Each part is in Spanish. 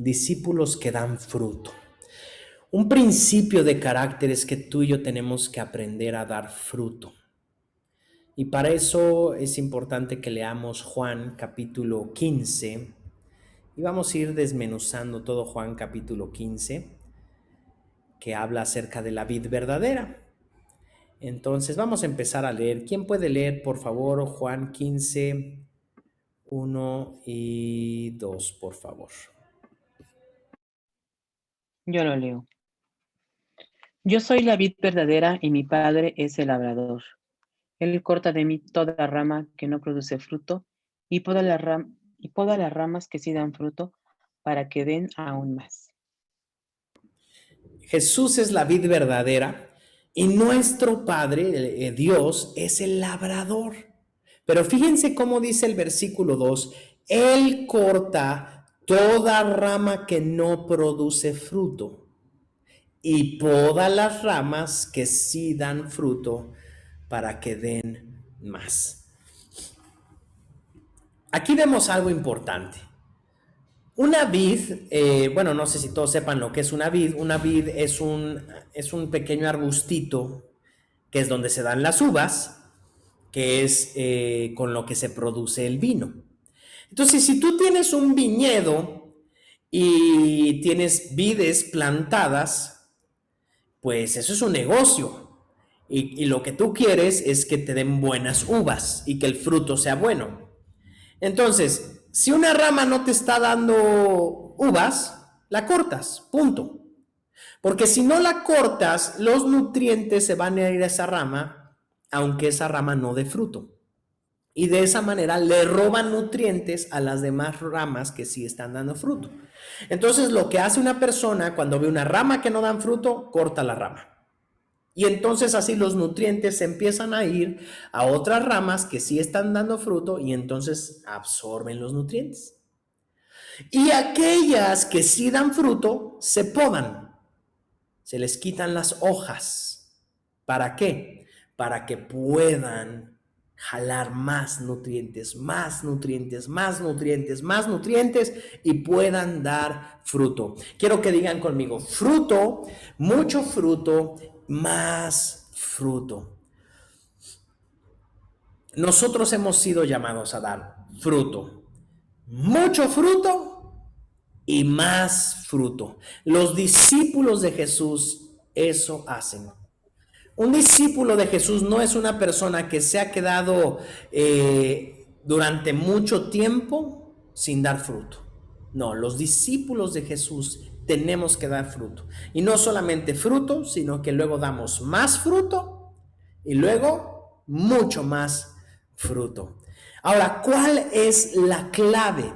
discípulos que dan fruto. Un principio de carácter es que tú y yo tenemos que aprender a dar fruto. Y para eso es importante que leamos Juan capítulo 15 y vamos a ir desmenuzando todo Juan capítulo 15 que habla acerca de la vid verdadera. Entonces vamos a empezar a leer. ¿Quién puede leer, por favor, Juan 15, 1 y 2, por favor? Yo lo leo. Yo soy la vid verdadera y mi Padre es el labrador. Él corta de mí toda rama que no produce fruto y poda las ramas que sí dan fruto para que den aún más. Jesús es la vid verdadera y nuestro Padre, Dios, es el labrador. Pero fíjense cómo dice el versículo 2, Él corta toda rama que no produce fruto y poda las ramas que sí dan fruto para que den más. Aquí vemos algo importante. Una vid, bueno, no sé si todos sepan lo que es una vid. Una vid es un pequeño arbustito que es donde se dan las uvas, que es con lo que se produce el vino. Entonces, si tú tienes un viñedo y tienes vides plantadas, pues eso es un negocio. Y lo que tú quieres es que te den buenas uvas y que el fruto sea bueno. Entonces, si una rama no te está dando uvas, la cortas, punto. Porque si no la cortas, los nutrientes se van a ir a esa rama, aunque esa rama no dé fruto. Y de esa manera le roban nutrientes a las demás ramas que sí están dando fruto. Entonces, lo que hace una persona cuando ve una rama que no dan fruto, corta la rama. Y entonces así los nutrientes se empiezan a ir a otras ramas que sí están dando fruto y entonces absorben los nutrientes. Y aquellas que sí dan fruto se podan, se les quitan las hojas. ¿Para qué? Para que puedan jalar más nutrientes, más nutrientes, más nutrientes, más nutrientes y puedan dar fruto. Quiero que digan conmigo, fruto, mucho fruto, más fruto. Nosotros hemos sido llamados a dar fruto, mucho fruto y más fruto. Los discípulos de Jesús eso hacen. Un discípulo de Jesús no es una persona que se ha quedado durante mucho tiempo sin dar fruto. No, los discípulos de Jesús tenemos que dar fruto. Y no solamente fruto, sino que luego damos más fruto y luego mucho más fruto. Ahora, ¿cuál es la clave?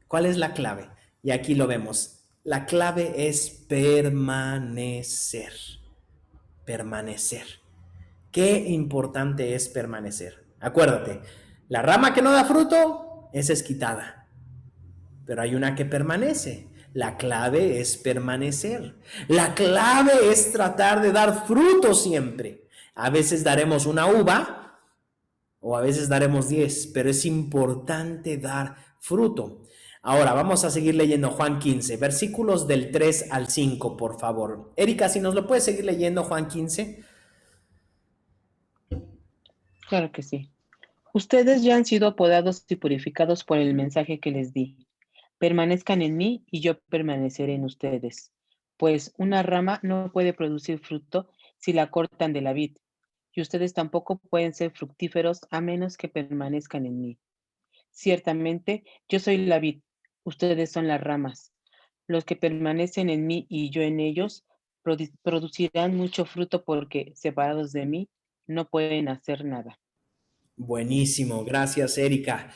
¿Cuál es la clave? Y aquí lo vemos. La clave es permanecer. Permanecer. Qué importante es permanecer. Acuérdate, la rama que no da fruto es quitada, pero hay una que permanece. La clave es permanecer. La clave es tratar de dar fruto siempre. A veces daremos una uva o a veces daremos 10, pero es importante dar fruto. Ahora vamos a seguir leyendo Juan 15, versículos del 3 al 5, por favor. Erika, si nos lo puedes seguir leyendo, Juan 15. Claro que sí. Ustedes ya han sido podados y purificados por el mensaje que les di. Permanezcan en mí y yo permaneceré en ustedes. Pues una rama no puede producir fruto si la cortan de la vid, y ustedes tampoco pueden ser fructíferos a menos que permanezcan en mí. Ciertamente, yo soy la vid, ustedes son las ramas. Los que permanecen en mí y yo en ellos producirán mucho fruto porque, separados de mí, no pueden hacer nada. Buenísimo, gracias Erika.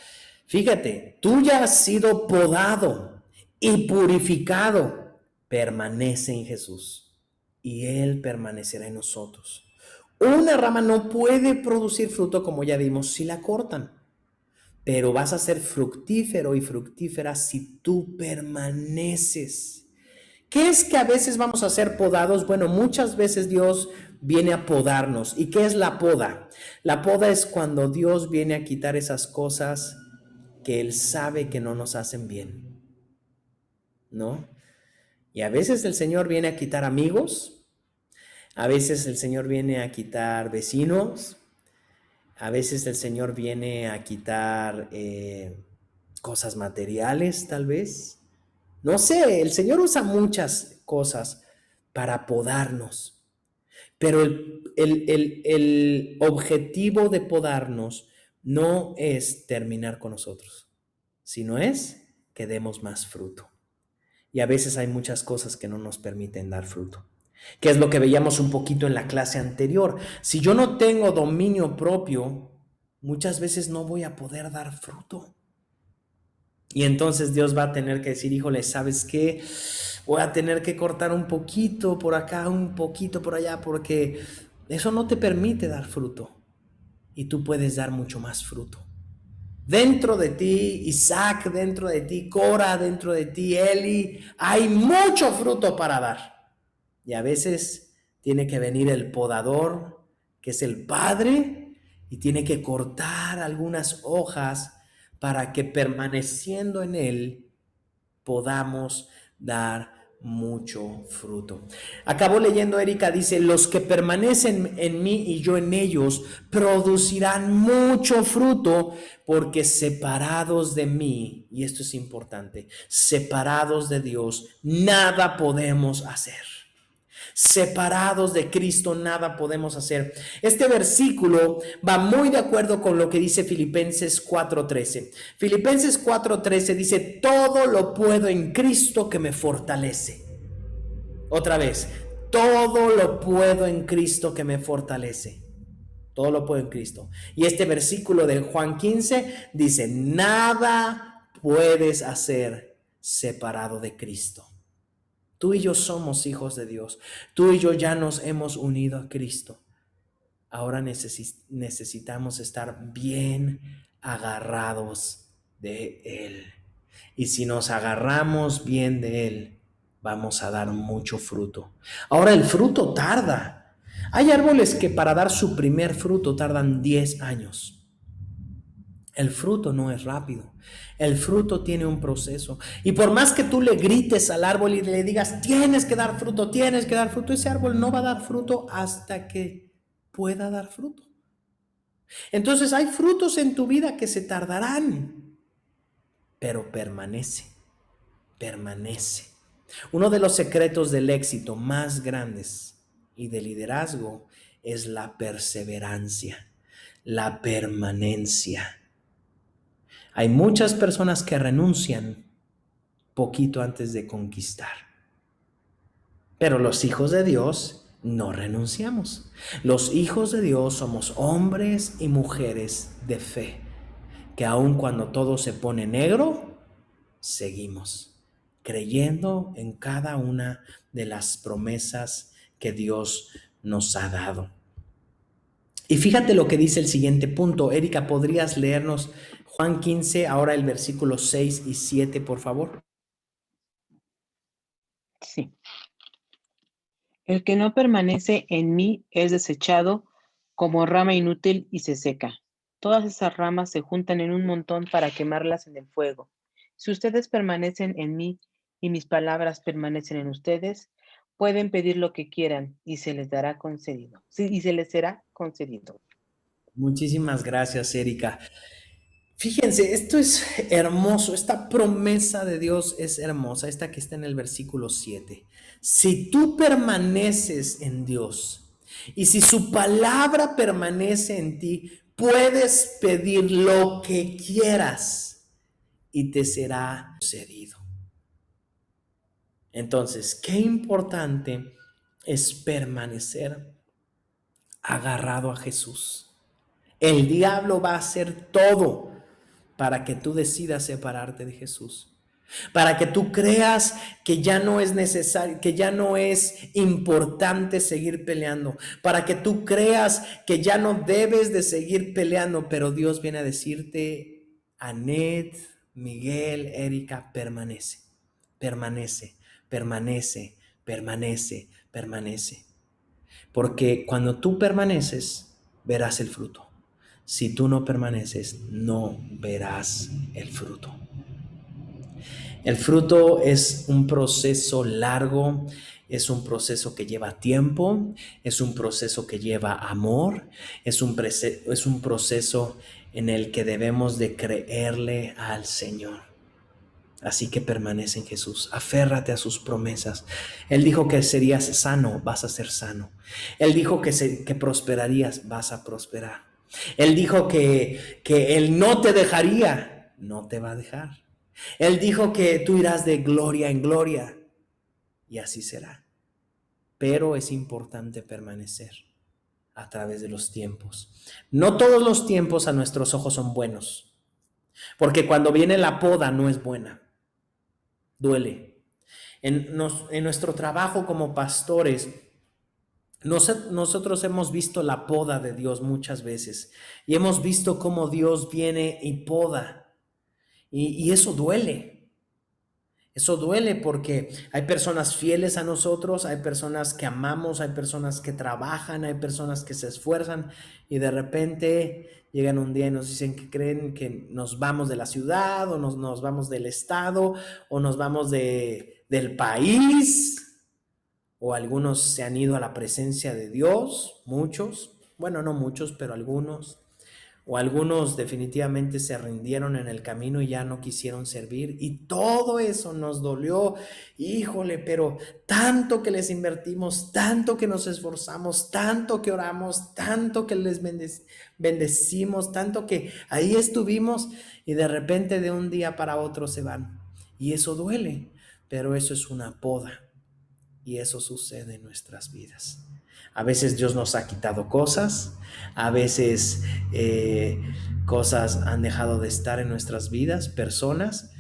Fíjate, tú ya has sido podado y purificado. Permanece en Jesús y Él permanecerá en nosotros. Una rama no puede producir fruto, como ya vimos, si la cortan, pero vas a ser fructífero y fructífera si tú permaneces. ¿Qué es que a veces vamos a ser podados? Bueno, muchas veces Dios viene a podarnos. ¿Y qué es la poda? La poda es cuando Dios viene a quitar esas cosas que Él sabe que no nos hacen bien. ¿no? Y a veces el Señor viene a quitar amigos, a veces el Señor viene a quitar vecinos, a veces el Señor viene a quitar cosas materiales, tal vez. No sé, el Señor usa muchas cosas para podarnos, pero el objetivo de podarnos no es terminar con nosotros, sino es que demos más fruto. Y a veces hay muchas cosas que no nos permiten dar fruto, que es lo que veíamos un poquito en la clase anterior. Si yo no tengo dominio propio, muchas veces no voy a poder dar fruto. Y entonces Dios va a tener que decir, híjole, ¿sabes qué? Voy a tener que cortar un poquito por acá, un poquito por allá, porque eso no te permite dar fruto. Y tú puedes dar mucho más fruto. Dentro de ti, Isaac, dentro de ti, Cora, dentro de ti, Eli, hay mucho fruto para dar. Y a veces tiene que venir el podador, que es el Padre, y tiene que cortar algunas hojas para que permaneciendo en él podamos dar mucho fruto. Acabo leyendo, Erika dice, los que permanecen en mí y yo en ellos producirán mucho fruto, porque separados de mí, y esto es importante, separados de Dios, nada podemos hacer. Separados de Cristo nada podemos hacer. Este versículo va muy de acuerdo con lo que dice Filipenses 4:13. Filipenses 4:13 dice, todo lo puedo en Cristo que me fortalece. Otra vez, todo lo puedo en Cristo que me fortalece. Todo lo puedo en Cristo. Y este versículo de Juan 15 dice, nada puedes hacer separado de Cristo. Tú y yo somos hijos de Dios. Tú y yo ya nos hemos unido a Cristo. Ahora necesitamos estar bien agarrados de Él. Y si nos agarramos bien de Él, vamos a dar mucho fruto. Ahora el fruto tarda. Hay árboles que para dar su primer fruto tardan 10 años. El fruto no es rápido. El fruto tiene un proceso. Y por más que tú le grites al árbol y le digas, tienes que dar fruto, ese árbol no va a dar fruto hasta que pueda dar fruto. Entonces hay frutos en tu vida que se tardarán, pero permanece. Uno de los secretos del éxito más grandes y del liderazgo es la perseverancia, la permanencia. Hay muchas personas que renuncian poquito antes de conquistar. Pero los hijos de Dios no renunciamos. Los hijos de Dios somos hombres y mujeres de fe, que aun cuando todo se pone negro, seguimos creyendo en cada una de las promesas que Dios nos ha dado. Y fíjate lo que dice el siguiente punto. Erika, ¿podrías leernos Juan 15, ahora el versículo 6 y 7, por favor? Sí. El que no permanece en mí es desechado como rama inútil y se seca. Todas esas ramas se juntan en un montón para quemarlas en el fuego. Si ustedes permanecen en mí y mis palabras permanecen en ustedes, pueden pedir lo que quieran y se les dará concedido. Sí, y se les será concedido. Muchísimas gracias, Erika. Fíjense, esto es hermoso, esta promesa de Dios es hermosa, esta que está en el versículo 7. Si tú permaneces en Dios y si su palabra permanece en ti, puedes pedir lo que quieras y te será concedido. Entonces, qué importante es permanecer agarrado a Jesús. El diablo va a hacer todo para que tú decidas separarte de Jesús, para que tú creas que ya no es necesario, que ya no es importante seguir peleando, para que tú creas que ya no debes de seguir peleando, pero Dios viene a decirte, Anet, Miguel, Erika, permanece, permanece, permanece, permanece, permanece, porque cuando tú permaneces, verás el fruto. Si tú no permaneces, no verás el fruto. El fruto es un proceso largo, es un proceso que lleva tiempo, es un proceso que lleva amor, es un proceso en el que debemos de creerle al Señor. Así que permanece en Jesús, aférrate a sus promesas. Él dijo que serías sano, vas a ser sano. Él dijo que prosperarías, vas a prosperar. Él dijo que Él no te dejaría, no te va a dejar. Él dijo que tú irás de gloria en gloria y así será. Pero es importante permanecer a través de los tiempos. No todos los tiempos a nuestros ojos son buenos, porque cuando viene la poda no es buena, duele. En nuestro trabajo como pastores, nosotros hemos visto la poda de Dios muchas veces y hemos visto cómo Dios viene y poda y eso duele. Eso duele porque hay personas fieles a nosotros, hay personas que amamos, hay personas que trabajan, hay personas que se esfuerzan y de repente llegan un día y nos dicen que creen que nos vamos de la ciudad o nos vamos del estado o nos vamos del país o algunos se han ido a la presencia de Dios, muchos, bueno, no muchos, pero algunos. O algunos definitivamente se rindieron en el camino y ya no quisieron servir. Y todo eso nos dolió. Híjole, pero tanto que les invertimos, tanto que nos esforzamos, tanto que oramos, tanto que les bendecimos, tanto que ahí estuvimos y de repente de un día para otro se van. Y eso duele, pero eso es una poda. Y eso sucede en nuestras vidas. A veces Dios nos ha quitado cosas, a veces cosas han dejado de estar en nuestras vidas, personas,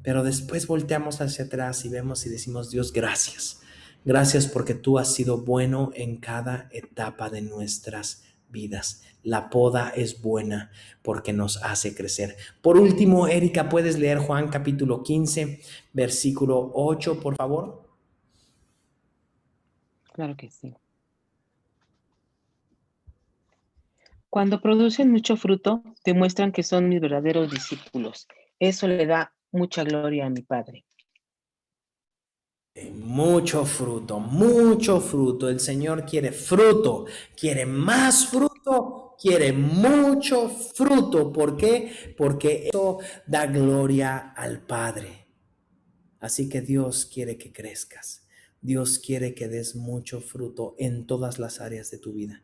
pero después volteamos hacia atrás y vemos y decimos, Dios, gracias. Gracias porque tú has sido bueno en cada etapa de nuestras vidas. La poda es buena porque nos hace crecer. Por último, Erika, ¿puedes leer Juan capítulo 15, versículo 8, por favor? Claro que sí. Cuando producen mucho fruto, demuestran que son mis verdaderos discípulos. Eso le da mucha gloria a mi Padre. Mucho fruto, mucho fruto. El Señor quiere fruto, quiere más fruto, quiere mucho fruto. ¿Por qué? Porque eso da gloria al Padre. Así que Dios quiere que crezcas. Dios quiere que des mucho fruto en todas las áreas de tu vida.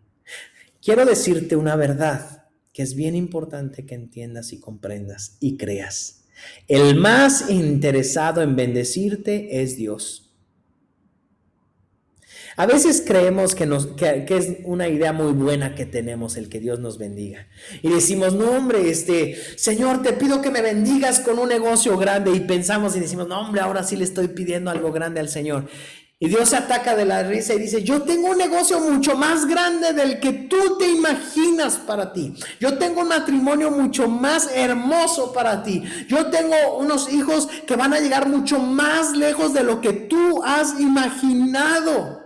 Quiero decirte una verdad que es bien importante que entiendas y comprendas y creas. El más interesado en bendecirte es Dios. A veces creemos que es una idea muy buena que tenemos el que Dios nos bendiga. Y decimos, no hombre, Señor, te pido que me bendigas con un negocio grande. Y pensamos y decimos, no hombre, ahora sí le estoy pidiendo algo grande al Señor. Y Dios se ataca de la risa y dice, yo tengo un negocio mucho más grande del que tú te imaginas para ti. Yo tengo un matrimonio mucho más hermoso para ti. Yo tengo unos hijos que van a llegar mucho más lejos de lo que tú has imaginado.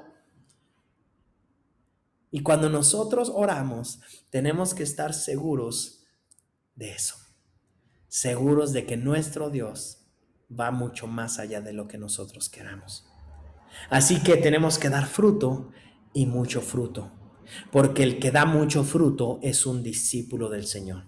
Y cuando nosotros oramos, tenemos que estar seguros de eso. Seguros de que nuestro Dios va mucho más allá de lo que nosotros queramos. Así que tenemos que dar fruto y mucho fruto, porque el que da mucho fruto es un discípulo del Señor.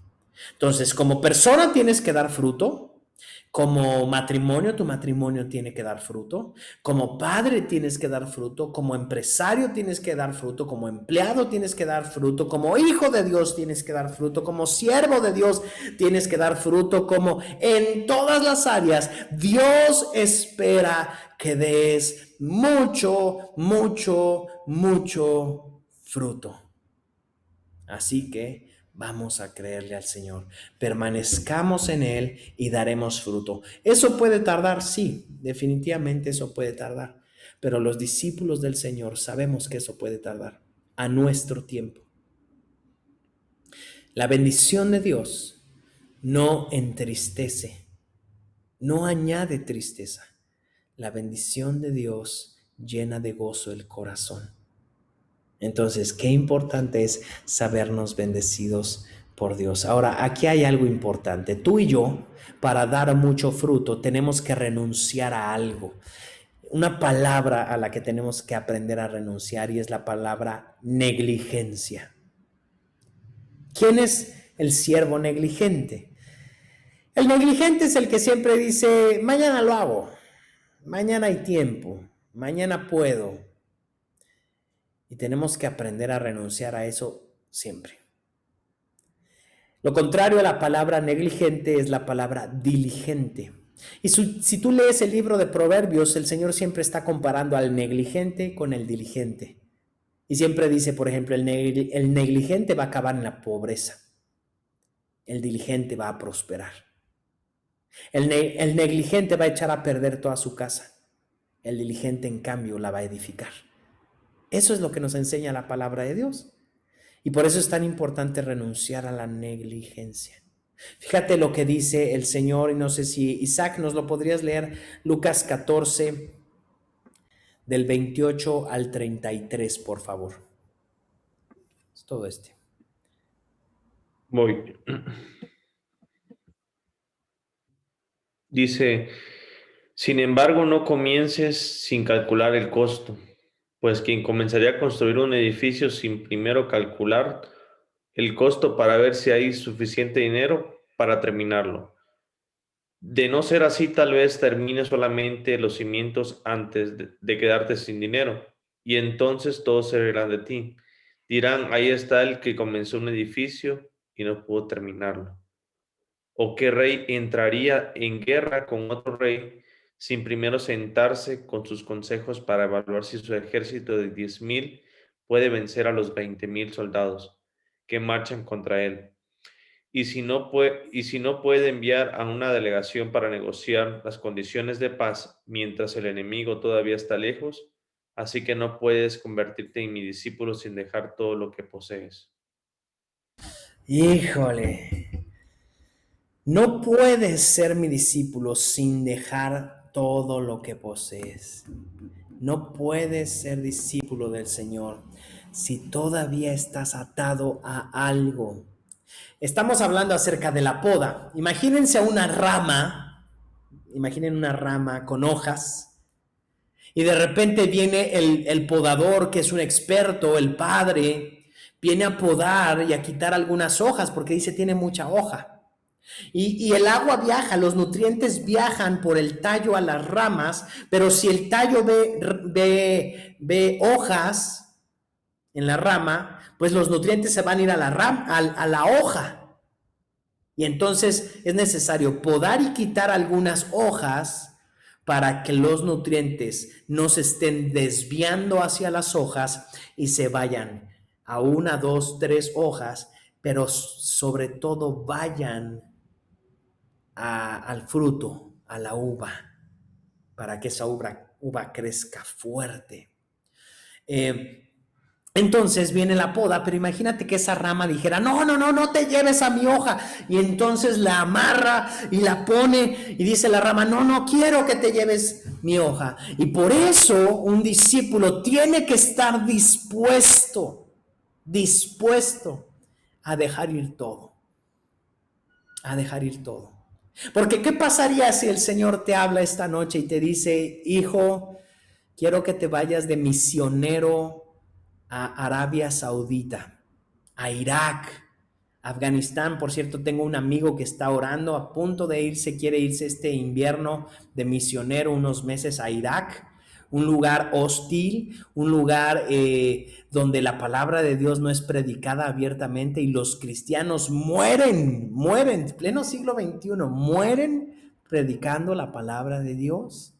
Entonces, como persona tienes que dar fruto, como matrimonio, tu matrimonio tiene que dar fruto, como padre tienes que dar fruto, como empresario tienes que dar fruto, como empleado tienes que dar fruto, como hijo de Dios tienes que dar fruto, como siervo de Dios tienes que dar fruto, como en todas las áreas Dios espera que des mucho, mucho, mucho fruto. Así que vamos a creerle al Señor, permanezcamos en Él y daremos fruto. ¿Eso puede tardar? Sí, definitivamente eso puede tardar, pero los discípulos del Señor sabemos que eso puede tardar a nuestro tiempo. La bendición de Dios no entristece, no añade tristeza. La bendición de Dios llena de gozo el corazón. Entonces, qué importante es sabernos bendecidos por Dios. Ahora, aquí hay algo importante. Tú y yo, para dar mucho fruto, tenemos que renunciar a algo. Una palabra a la que tenemos que aprender a renunciar y es la palabra negligencia. ¿Quién es el siervo negligente? El negligente es el que siempre dice, mañana lo hago, mañana hay tiempo, mañana puedo. Y tenemos que aprender a renunciar a eso siempre. Lo contrario a la palabra negligente es la palabra diligente. Y si tú lees el libro de Proverbios, el Señor siempre está comparando al negligente con el diligente. Y siempre dice, por ejemplo, el negligente va a acabar en la pobreza. El diligente va a prosperar. El negligente va a echar a perder toda su casa. El diligente, en cambio, la va a edificar. Eso es lo que nos enseña la palabra de Dios. Y por eso es tan importante renunciar a la negligencia. Fíjate lo que dice el Señor, y no sé si Isaac nos lo podrías leer, Lucas 14, del 28 al 33, por favor. Es todo este. Voy. Dice, sin embargo, no comiences sin calcular el costo, pues quien comenzaría a construir un edificio sin primero calcular el costo para ver si hay suficiente dinero para terminarlo. De no ser así, tal vez termine solamente los cimientos antes de quedarte sin dinero, y entonces todos se reirán de ti. Dirán, ahí está el que comenzó un edificio y no pudo terminarlo. ¿O qué rey entraría en guerra con otro rey sin primero sentarse con sus consejos para evaluar si su ejército de 10,000 puede vencer a los 20,000 soldados que marchan contra él? Y si no puede enviar a una delegación para negociar las condiciones de paz mientras el enemigo todavía está lejos, así que no puedes convertirte en mi discípulo sin dejar todo lo que posees. Híjole, no puedes ser mi discípulo sin dejar todo lo que posees. No puedes ser discípulo del Señor si todavía estás atado a algo. Estamos hablando acerca de la poda. Imaginen una rama con hojas, y de repente viene el podador, que es un experto, el padre, viene a podar y a quitar algunas hojas porque dice tiene mucha hoja. Y el agua viaja, los nutrientes viajan por el tallo a las ramas, pero si el tallo ve hojas en la rama, pues los nutrientes se van a ir a a la hoja. Y entonces es necesario podar y quitar algunas hojas para que los nutrientes no se estén desviando hacia las hojas y se vayan a 1, 2, 3 hojas, pero sobre todo vayan al fruto, a la uva, para que esa uva crezca fuerte. Entonces viene la poda, pero imagínate que esa rama dijera, no te lleves a mi hoja. Y entonces la amarra y la pone y dice la rama, no quiero que te lleves mi hoja. Y por eso un discípulo tiene que estar dispuesto a dejar ir todo. A dejar ir todo. Porque ¿qué pasaría si el Señor te habla esta noche y te dice, hijo, quiero que te vayas de misionero a Arabia Saudita, a Irak, Afganistán? Por cierto, tengo un amigo que está orando, a punto de irse, quiere irse este invierno de misionero unos meses a Irak, un lugar hostil, un lugar donde la palabra de Dios no es predicada abiertamente y los cristianos mueren, pleno siglo XXI, mueren predicando la palabra de Dios.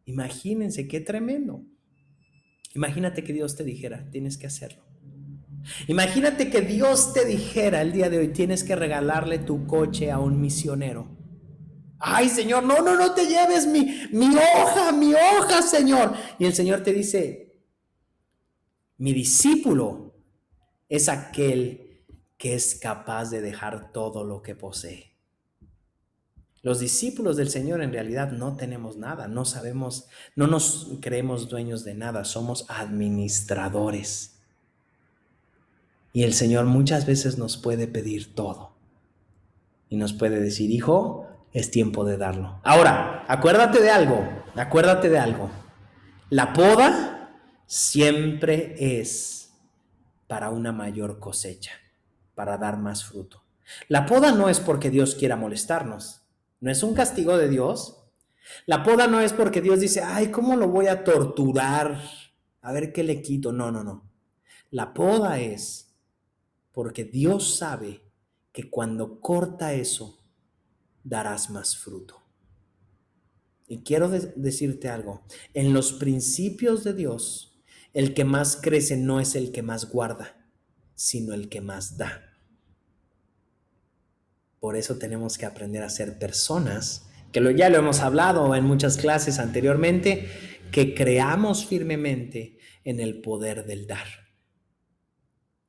Imagínense qué tremendo. Imagínate que Dios te dijera, tienes que hacerlo. Imagínate que Dios te dijera el día de hoy, tienes que regalarle tu coche a un misionero. Ay, Señor, no te lleves mi hoja, Señor. Y el Señor te dice, mi discípulo es aquel que es capaz de dejar todo lo que posee. Los discípulos del Señor en realidad no tenemos nada, no sabemos, no nos creemos dueños de nada, somos administradores. Y el Señor muchas veces nos puede pedir todo. Y nos puede decir, hijo, es tiempo de darlo. Ahora, acuérdate de algo. La poda siempre es para una mayor cosecha, para dar más fruto. La poda no es porque Dios quiera molestarnos, no es un castigo de Dios. La poda no es porque Dios dice, ay, ¿cómo lo voy a torturar? A ver qué le quito. No, no, no. La poda es porque Dios sabe que cuando corta eso, darás más fruto. Y quiero decirte algo, en los principios de Dios, el que más crece no es el que más guarda, sino el que más da. Por eso tenemos que aprender a ser personas, que ya lo hemos hablado en muchas clases anteriormente, que creamos firmemente en el poder del dar.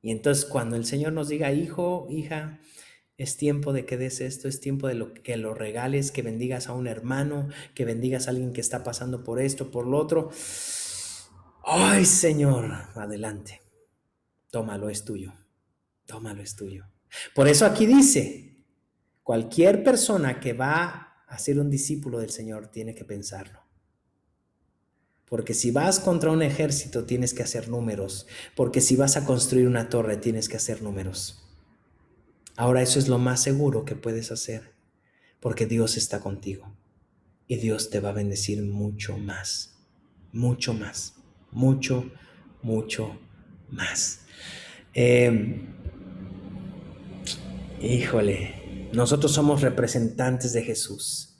Y entonces cuando el Señor nos diga, hijo, hija, es tiempo de que des esto, es tiempo de que lo regales, que bendigas a un hermano, que bendigas a alguien que está pasando por esto, por lo otro. Ay, Señor, adelante. Tómalo, es tuyo. Tómalo, es tuyo. Por eso aquí dice, cualquier persona que va a ser un discípulo del Señor tiene que pensarlo. Porque si vas contra un ejército tienes que hacer números. Porque si vas a construir una torre tienes que hacer números. Ahora eso es lo más seguro que puedes hacer. Porque Dios está contigo. Y Dios te va a bendecir mucho más. Mucho más. Mucho, mucho más. Híjole, nosotros somos representantes de Jesús.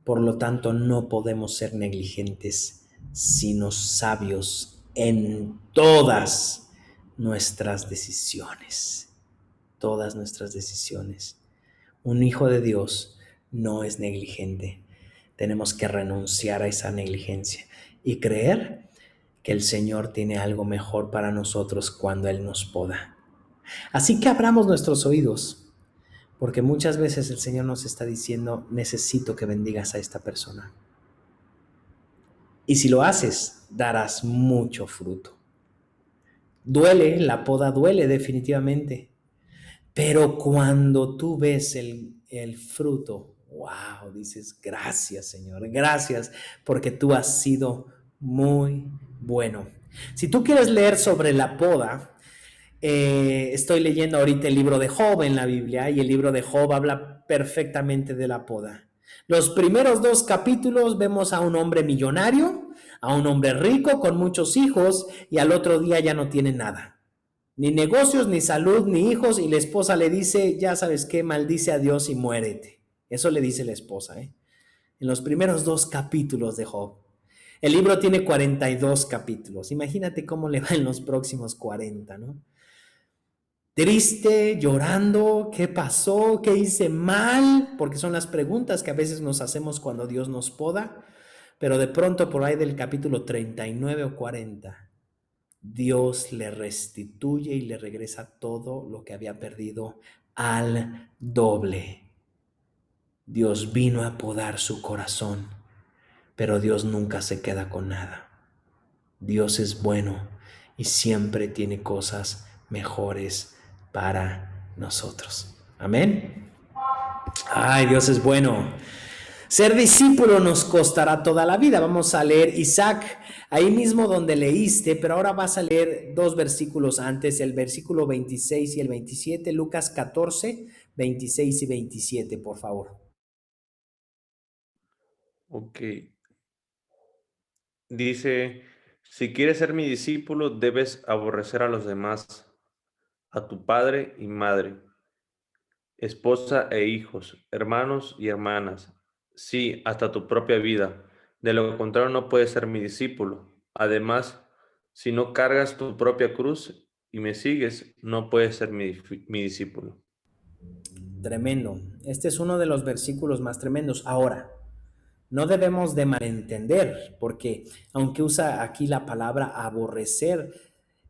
Por lo tanto, no podemos ser negligentes, sino sabios en todas nuestras decisiones. Todas nuestras decisiones. Un hijo de Dios no es negligente. Tenemos que renunciar a esa negligencia y creer que el Señor tiene algo mejor para nosotros cuando Él nos poda. Así que abramos nuestros oídos, porque muchas veces el Señor nos está diciendo, necesito que bendigas a esta persona. Y si lo haces, darás mucho fruto. Duele, la poda duele definitivamente, pero cuando tú ves el fruto, wow, dices, gracias Señor, gracias, porque tú has sido muy bueno. Si tú quieres leer sobre la poda, estoy leyendo ahorita el libro de Job en la Biblia y el libro de Job habla perfectamente de la poda. Los primeros 2 capítulos vemos a un hombre millonario, a un hombre rico con muchos hijos y al otro día ya no tiene nada. Ni negocios, ni salud, ni hijos, y la esposa le dice, ya sabes qué, maldice a Dios y muérete. Eso le dice la esposa, en los primeros 2 capítulos de Job. El libro tiene 42 capítulos. Imagínate cómo le va en los próximos 40, ¿no? Triste, llorando, ¿qué pasó? ¿Qué hice mal? Porque son las preguntas que a veces nos hacemos cuando Dios nos poda, pero de pronto por ahí del capítulo 39 o 40, Dios le restituye y le regresa todo lo que había perdido al doble. Dios vino a podar su corazón, pero Dios nunca se queda con nada. Dios es bueno y siempre tiene cosas mejores para nosotros. Amén. Ay, Dios es bueno. Ser discípulo nos costará toda la vida. Vamos a leer Isaac, ahí mismo donde leíste, pero ahora vas a leer 2 versículos antes, el versículo 26 y el 27, Lucas 14, 26 y 27, por favor. Ok. Dice, si quieres ser mi discípulo, debes aborrecer a los demás, a tu padre y madre, esposa e hijos, hermanos y hermanas, sí, hasta tu propia vida. De lo contrario, no puedes ser mi discípulo. Además, si no cargas tu propia cruz y me sigues, no puedes ser mi discípulo. Tremendo. Este es uno de los versículos más tremendos. Ahora, no debemos de malentender, porque aunque usa aquí la palabra aborrecer,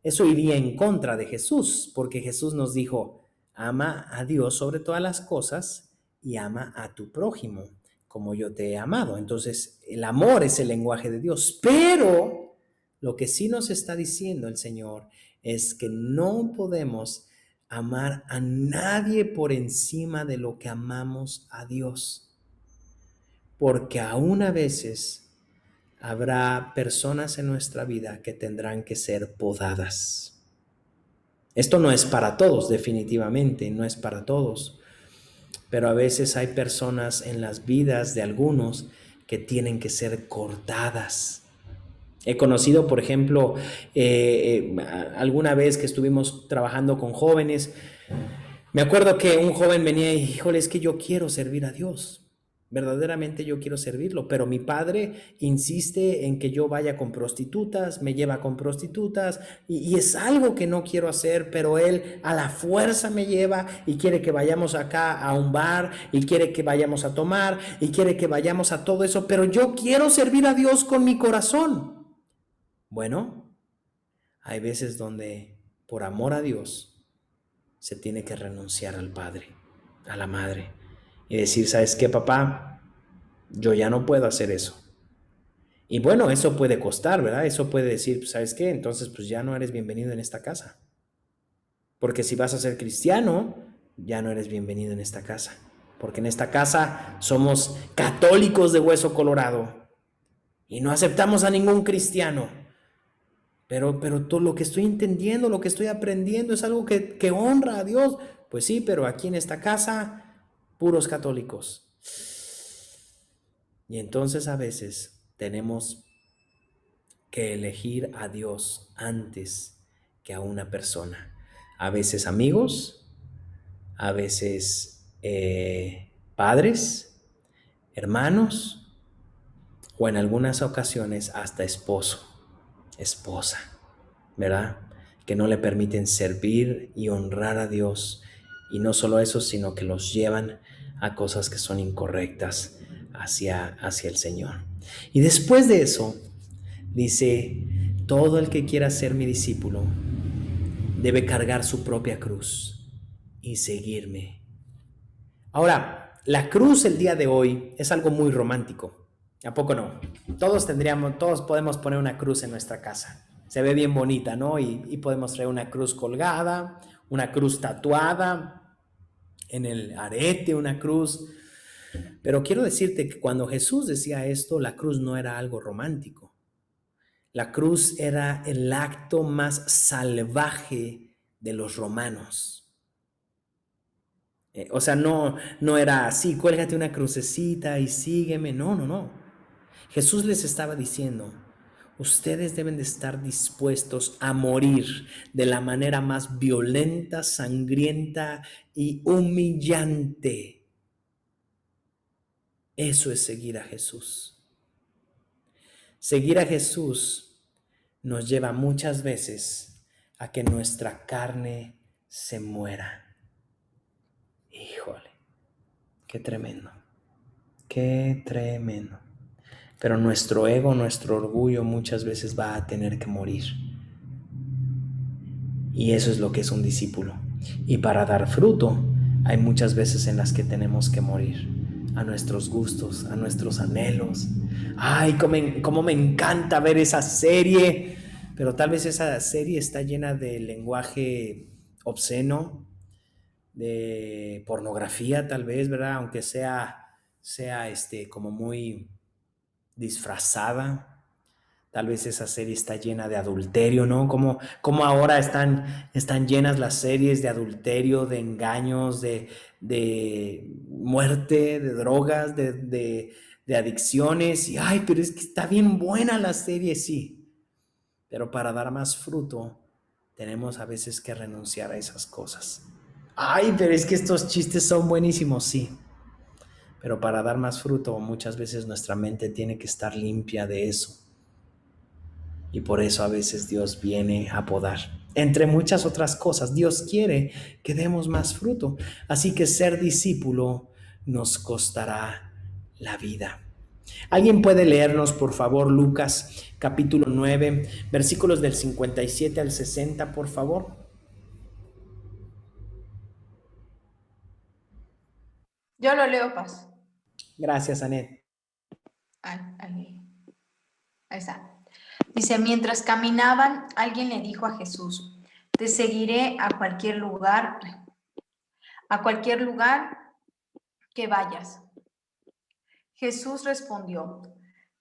eso iría en contra de Jesús, porque Jesús nos dijo, ama a Dios sobre todas las cosas y ama a tu prójimo como yo te he amado. Entonces, el amor es el lenguaje de Dios, pero lo que sí nos está diciendo el Señor es que no podemos amar a nadie por encima de lo que amamos a Dios. Porque aún a veces habrá personas en nuestra vida que tendrán que ser podadas. Esto no es para todos, definitivamente, no es para todos. Pero a veces hay personas en las vidas de algunos que tienen que ser cortadas. He conocido, por ejemplo, alguna vez que estuvimos trabajando con jóvenes, me acuerdo que un joven venía y, híjole, es que yo quiero servir a Dios. Verdaderamente yo quiero servirlo, pero mi padre insiste en que yo vaya con prostitutas, me lleva con prostitutas y es algo que no quiero hacer, pero él a la fuerza me lleva y quiere que vayamos acá a un bar y quiere que vayamos a tomar y quiere que vayamos a todo eso, pero yo quiero servir a Dios con mi corazón. Bueno, hay veces donde por amor a Dios se tiene que renunciar al padre, a la madre y decir, ¿sabes qué, papá? Yo ya no puedo hacer eso. Y bueno, eso puede costar, ¿verdad? Eso puede decir, ¿sabes qué? Entonces pues ya no eres bienvenido en esta casa. Porque si vas a ser cristiano, ya no eres bienvenido en esta casa. Porque en esta casa somos católicos de hueso colorado y no aceptamos a ningún cristiano. Pero todo lo que estoy entendiendo, lo que estoy aprendiendo es algo que honra a Dios. Pues sí, pero aquí en esta casa, puros católicos. Y entonces a veces tenemos que elegir a Dios antes que a una persona. A veces amigos, a veces padres, hermanos o en algunas ocasiones hasta esposo, esposa, ¿verdad? Que no le permiten servir y honrar a Dios. Y no solo eso, sino que los llevan a cosas que son incorrectas hacia el Señor. Y después de eso, dice, todo el que quiera ser mi discípulo debe cargar su propia cruz y seguirme. Ahora, la cruz el día de hoy es algo muy romántico. ¿A poco no? Todos podemos poner una cruz en nuestra casa. Se ve bien bonita, ¿no? Y podemos traer una cruz colgada, una cruz tatuada, en el arete una cruz. Pero quiero decirte que cuando Jesús decía esto, la cruz no era algo romántico. La cruz era el acto más salvaje de los romanos. O sea, no era así, cuélgate una crucecita y sígueme. No. Jesús les estaba diciendo, ustedes deben de estar dispuestos a morir de la manera más violenta, sangrienta y humillante. Eso es seguir a Jesús. Seguir a Jesús nos lleva muchas veces a que nuestra carne se muera. Híjole, qué tremendo, qué tremendo. Pero nuestro ego, nuestro orgullo muchas veces va a tener que morir. Y eso es lo que es un discípulo. Y para dar fruto, hay muchas veces en las que tenemos que morir a nuestros gustos, a nuestros anhelos. Ay, cómo me encanta ver esa serie, pero tal vez esa serie está llena de lenguaje obsceno, de pornografía tal vez, ¿verdad? Aunque sea como muy disfrazada. Tal vez esa serie está llena de adulterio, ¿no? Como ahora están llenas las series de adulterio, de engaños, de muerte, de drogas, de adicciones. Y ay, pero es que está bien buena la serie, sí. Pero para dar más fruto, tenemos a veces que renunciar a esas cosas. Ay, pero es que estos chistes son buenísimos, sí. Pero para dar más fruto, muchas veces nuestra mente tiene que estar limpia de eso. Y por eso a veces Dios viene a podar. Entre muchas otras cosas, Dios quiere que demos más fruto. Así que ser discípulo nos costará la vida. ¿Alguien puede leernos, por favor, Lucas capítulo 9, versículos del 57 al 60, por favor? Yo lo leo, Paz. Gracias, Anet. Ahí está. Dice, mientras caminaban, alguien le dijo a Jesús, Te seguiré a cualquier lugar que vayas. Jesús respondió,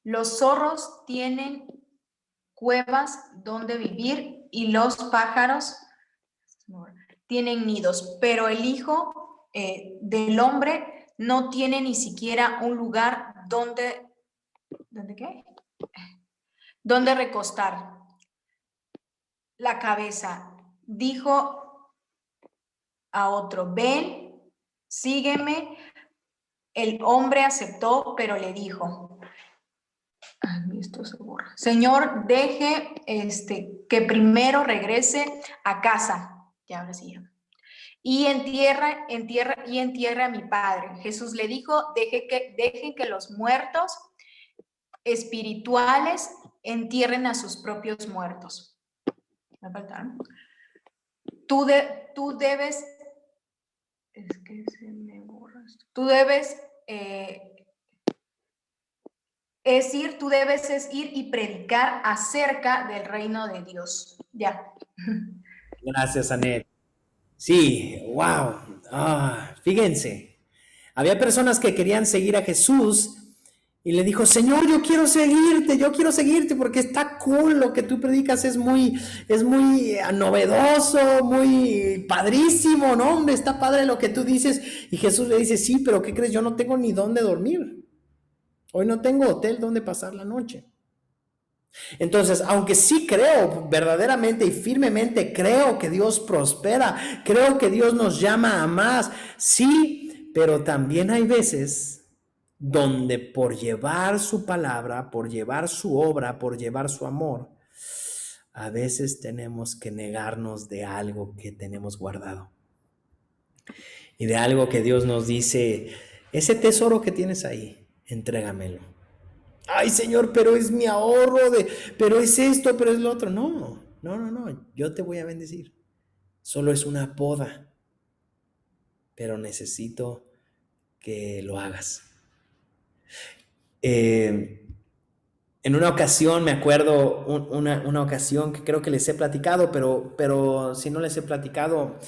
los zorros tienen cuevas donde vivir y los pájaros tienen nidos, pero el Hijo del Hombre no tiene ni siquiera un lugar donde recostar la cabeza. Dijo a otro, ven, sígueme. El hombre aceptó, pero le dijo, esto se borra. Señor, deje que primero regrese a casa. Ya ahora sí. Y entierra a mi padre. Jesús le dijo, dejen que los muertos espirituales entierren a sus propios muertos. Me faltaron. Tú debes, es que se me borra esto. Tú debes ir y predicar acerca del reino de Dios. Ya. Gracias, Anet. Sí, wow. Fíjense, había personas que querían seguir a Jesús y le dijo, Señor, yo quiero seguirte porque está cool lo que tú predicas, es muy novedoso, muy padrísimo, ¿no? Hombre, está padre lo que tú dices. Y Jesús le dice, sí, pero ¿qué crees? Yo no tengo ni dónde dormir. Hoy no tengo hotel donde pasar la noche. Entonces, aunque sí creo verdaderamente y firmemente, creo que Dios prospera, creo que Dios nos llama a más, sí, pero también hay veces donde por llevar su palabra, por llevar su obra, por llevar su amor, a veces tenemos que negarnos de algo que tenemos guardado y de algo que Dios nos dice, ese tesoro que tienes ahí, entrégamelo. Ay, Señor, pero es mi ahorro, pero es esto, pero es lo otro. No, yo te voy a bendecir. Solo es una poda, pero necesito que lo hagas. En una ocasión, me acuerdo, una ocasión que creo que les he platicado, pero si no les he platicado,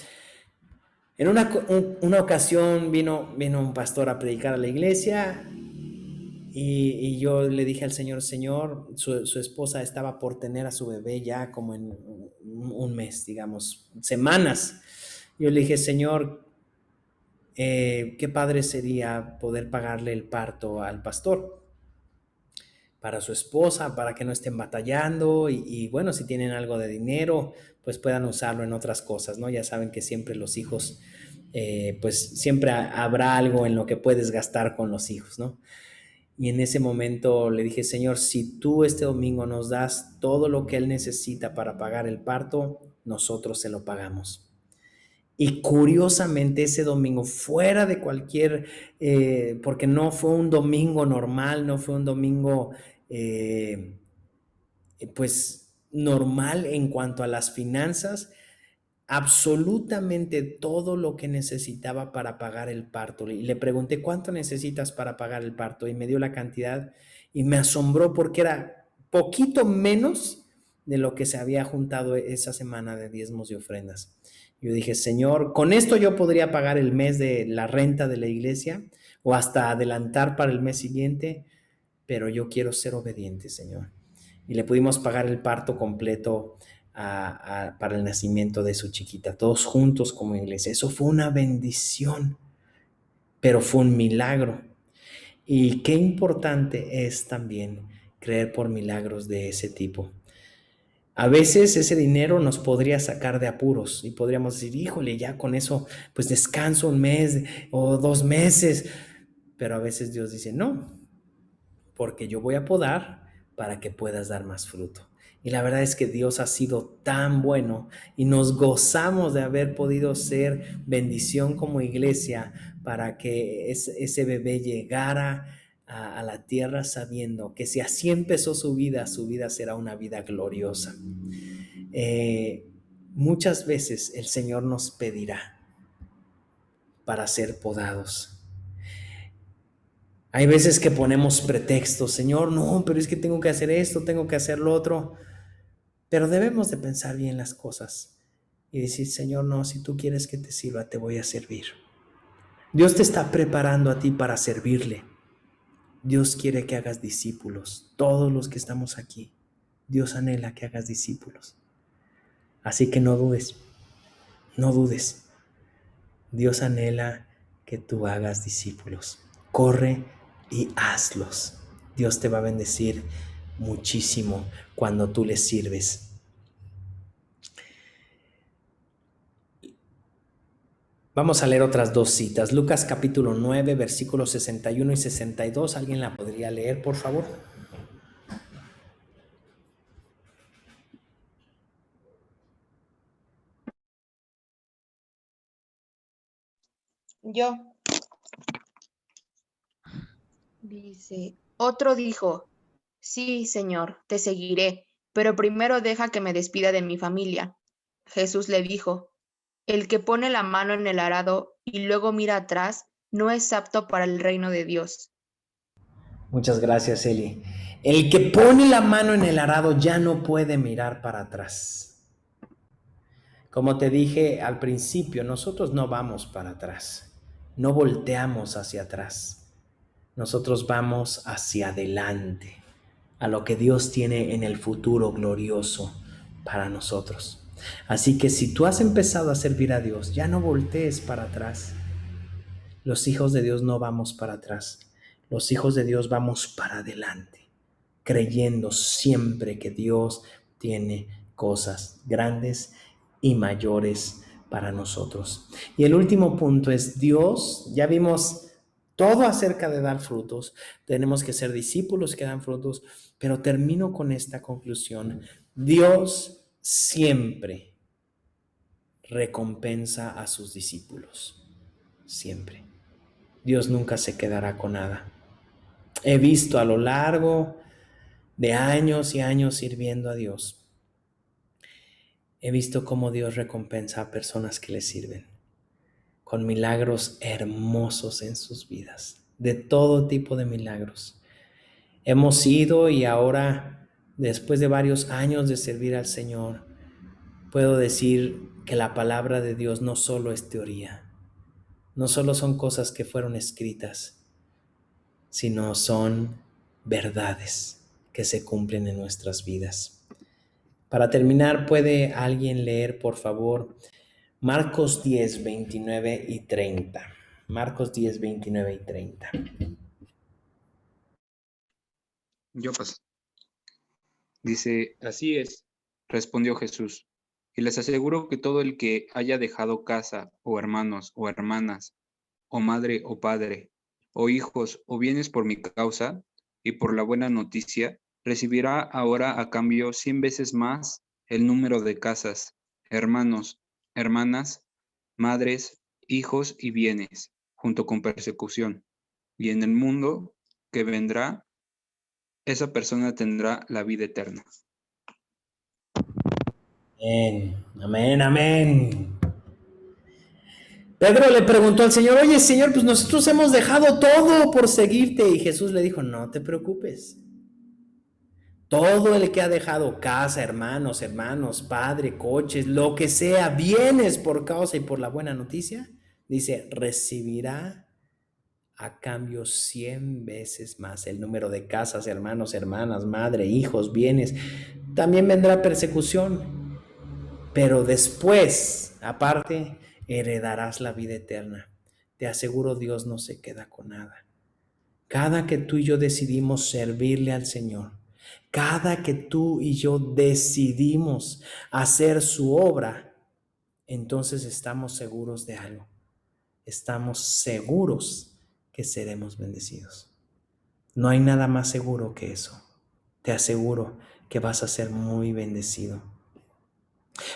en una ocasión vino un pastor a predicar a la iglesia. Y yo le dije al Señor, su esposa estaba por tener a su bebé ya como en un mes, digamos, semanas. Yo le dije, Señor, qué padre sería poder pagarle el parto al pastor para su esposa, para que no estén batallando y bueno, si tienen algo de dinero, pues puedan usarlo en otras cosas, ¿no? Ya saben que siempre los hijos, pues siempre habrá algo en lo que puedes gastar con los hijos, ¿no? Y en ese momento le dije, Señor, si tú este domingo nos das todo lo que él necesita para pagar el parto, nosotros se lo pagamos. Y curiosamente ese domingo, fuera de cualquier, porque no fue un domingo normal, no fue un domingo pues normal en cuanto a las finanzas, absolutamente todo lo que necesitaba para pagar el parto. Y le pregunté, ¿cuánto necesitas para pagar el parto? Y me dio la cantidad y me asombró porque era poquito menos de lo que se había juntado esa semana de diezmos y ofrendas. Yo dije, Señor, con esto yo podría pagar el mes de la renta de la iglesia o hasta adelantar para el mes siguiente, pero yo quiero ser obediente, Señor. Y le pudimos pagar el parto completo para el nacimiento de su chiquita, todos juntos como iglesia. Eso fue una bendición, pero fue un milagro. Y qué importante es también creer por milagros de ese tipo. A veces ese dinero nos podría sacar de apuros y podríamos decir, híjole, ya con eso pues descanso un mes o 2 meses. Pero a veces Dios dice, no, porque yo voy a podar para que puedas dar más fruto. Y la verdad es que Dios ha sido tan bueno y nos gozamos de haber podido ser bendición como iglesia para que ese bebé llegara a la tierra sabiendo que si así empezó su vida será una vida gloriosa. Muchas veces el Señor nos pedirá para ser podados. Hay veces que ponemos pretextos, Señor, no, pero es que tengo que hacer esto, tengo que hacer lo otro. Pero debemos de pensar bien las cosas. y decir, Señor, no, si tú quieres que te sirva, te voy a servir. Dios te está preparando a ti para servirle. Dios quiere que hagas discípulos. Todos los que estamos aquí, Dios anhela que hagas discípulos. Así que no dudes, no dudes. Dios anhela que tú hagas discípulos. Corre y hazlos. Dios te va a bendecir muchísimo cuando tú le sirves. Vamos a leer otras dos citas. Lucas capítulo 9, versículos 61 y 62. ¿Alguien la podría leer, por favor? Yo. Dice, otro dijo, sí, Señor, te seguiré, pero primero deja que me despida de mi familia. Jesús le dijo, el que pone la mano en el arado y luego mira atrás, no es apto para el reino de Dios. Muchas gracias, Eli. El que pone la mano en el arado ya no puede mirar para atrás. Como te dije al principio, nosotros no vamos para atrás, no volteamos hacia atrás, nosotros vamos hacia adelante, a lo que Dios tiene en el futuro glorioso para nosotros. Así que si tú has empezado a servir a Dios, ya no voltees para atrás. Los hijos de Dios no vamos para atrás, los hijos de Dios vamos para adelante, creyendo siempre que Dios tiene cosas grandes y mayores para nosotros. Y el último punto es Dios. Ya vimos todo acerca de dar frutos. Tenemos que ser discípulos que dan frutos, pero termino con esta conclusión. Dios siempre recompensa a sus discípulos. Siempre. Dios nunca se quedará con nada. He visto a lo largo de años y años sirviendo a Dios, he visto cómo Dios recompensa a personas que le sirven con milagros hermosos en sus vidas, de todo tipo de milagros. Hemos ido y ahora, después de varios años de servir al Señor, puedo decir que la palabra de Dios no solo es teoría, no solo son cosas que fueron escritas, sino son verdades que se cumplen en nuestras vidas. Para terminar, ¿puede alguien leer, por favor, Marcos 10, 29 y 30? Marcos 10, 29 y 30. Yo pues. Dice, así es, respondió Jesús, y les aseguro que todo el que haya dejado casa, o hermanos, o hermanas, o madre, o padre, o hijos, o bienes por mi causa, y por la buena noticia, recibirá ahora a cambio 100 veces más el número de casas, hermanos, hermanas, madres, hijos y bienes, junto con persecución. Y en el mundo que vendrá, esa persona tendrá la vida eterna. Amén, amén, amén. Pedro le preguntó al Señor, oye Señor, pues nosotros hemos dejado todo por seguirte. Y Jesús le dijo, no te preocupes. Todo el que ha dejado casa, hermanos, padre, coches, lo que sea, bienes por causa y por la buena noticia, dice, recibirá a cambio 100 veces más el número de casas, hermanos, hermanas, madre, hijos, bienes. También vendrá persecución, pero después, aparte, heredarás la vida eterna. Te aseguro, Dios no se queda con nada. Cada que tú y yo decidimos servirle al Señor, cada que tú y yo decidimos hacer su obra, entonces estamos seguros de algo. Estamos seguros que seremos bendecidos. No hay nada más seguro que eso. Te aseguro que vas a ser muy bendecido.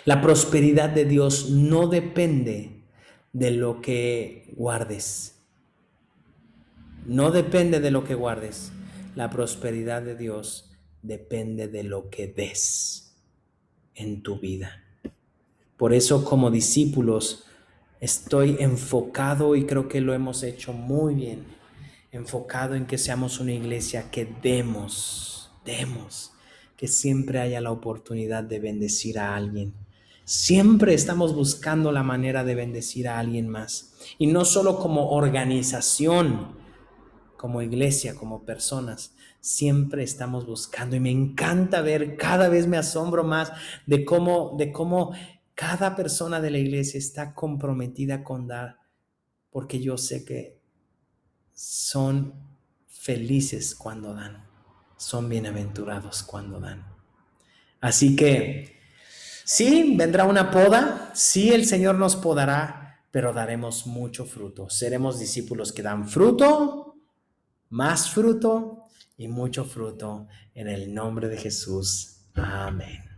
La prosperidad de Dios no depende de lo que guardes. No depende de lo que guardes. La prosperidad de Dios depende de lo que des en tu vida. Por eso, como discípulos, estoy enfocado, y creo que lo hemos hecho muy bien, enfocado en que seamos una iglesia que demos, que siempre haya la oportunidad de bendecir a alguien. Siempre estamos buscando la manera de bendecir a alguien más. Y no solo como organización, como iglesia, como personas. Siempre estamos buscando. Y me encanta ver, cada vez me asombro más de cómo cada persona de la iglesia está comprometida con dar. Porque yo sé que son felices cuando dan. Son bienaventurados cuando dan. Así que sí, vendrá una poda, sí, el Señor nos podará, pero daremos mucho fruto. Seremos discípulos que dan fruto, más fruto y mucho fruto en el nombre de Jesús. Amén.